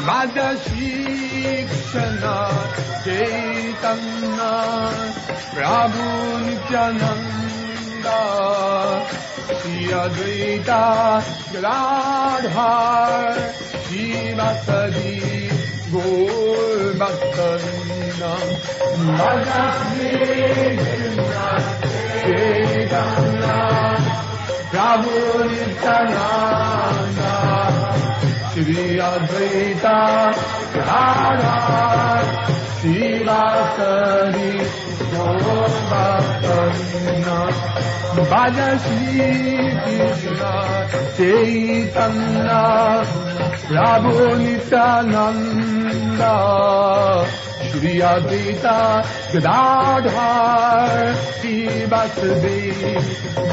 Radha Shri Krishna Chaitanya Prabhu Nityananda Shri Advaita Gadadhar Shivasadi Gaur Bhaktavinda Radha Shri Krishna Chaitanya Prabhu Nityananda Shri Advaita Gadadhar Shivasadi Gaur Bhaktavinda Bhaja Shri Krishna Chaitanya Prabhu Nityananda Shri Advaita Gadadhar Shivasadi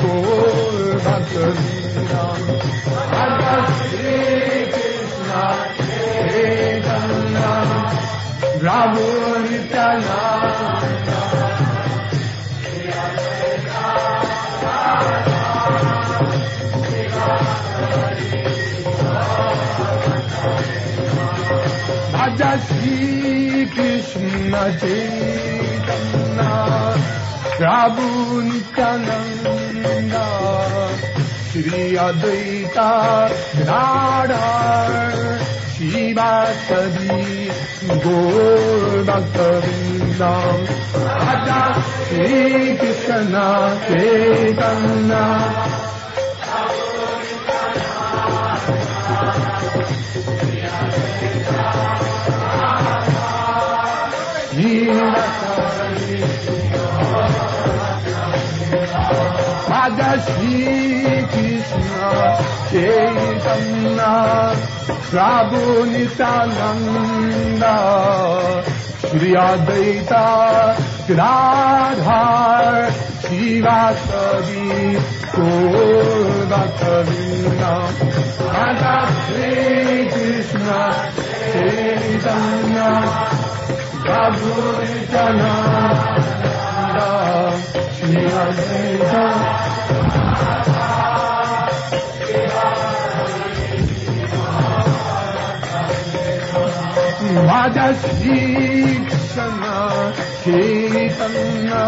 Gaur Bhaktavinda Bhaja Shri Krishna Chaitanya Prabhu Nityananda Bhaja Shri Krishna Chaitanya Prabhu Nityananda Shri Advaita Gadadhar Shivasadi Gaur Bhaktavinda Bhaja Shri Krishna Chaitanya Bhaja Shri Krishna Chaitanya Prabhu Nityananda Shri Advaita Gadadhar Shivasadi Gaur Bhaktavinda Bhaja Shri Krishna Chaitanya Prabhu Nityananda Shri Advaita Bhaja Shri Krishna Chaitanya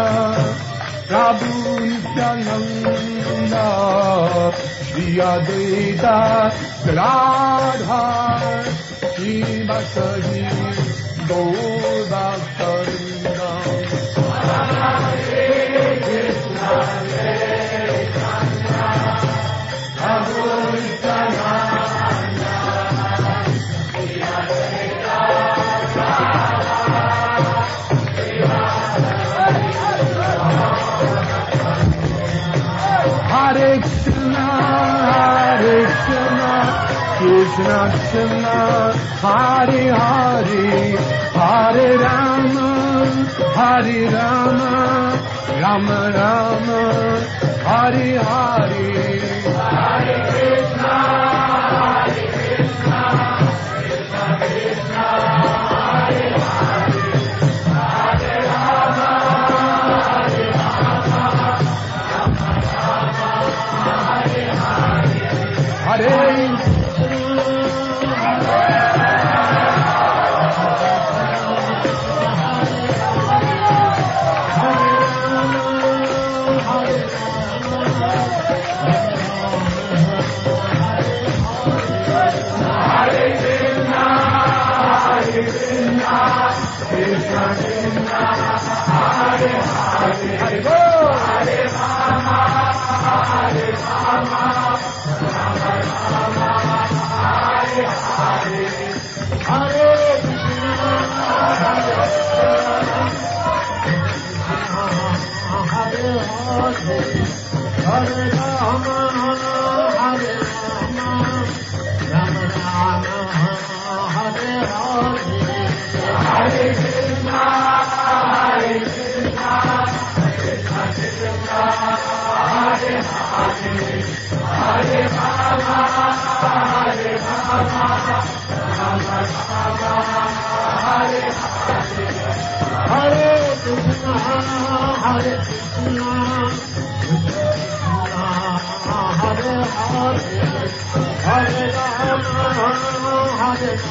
Prabhu Nityananda Shri Advaita Gadadhar Shivasadi Gaur Bhaktavinda Hare Krishna Chaitanya Prabhu Nityananda Shri Advaita Hare Krishna Krishna Krishna Hare Hare Hare Rama Rama Rama Hare Hare Hare Krishna Krishna Krishna Hare Hare Hare Rama Hare Hare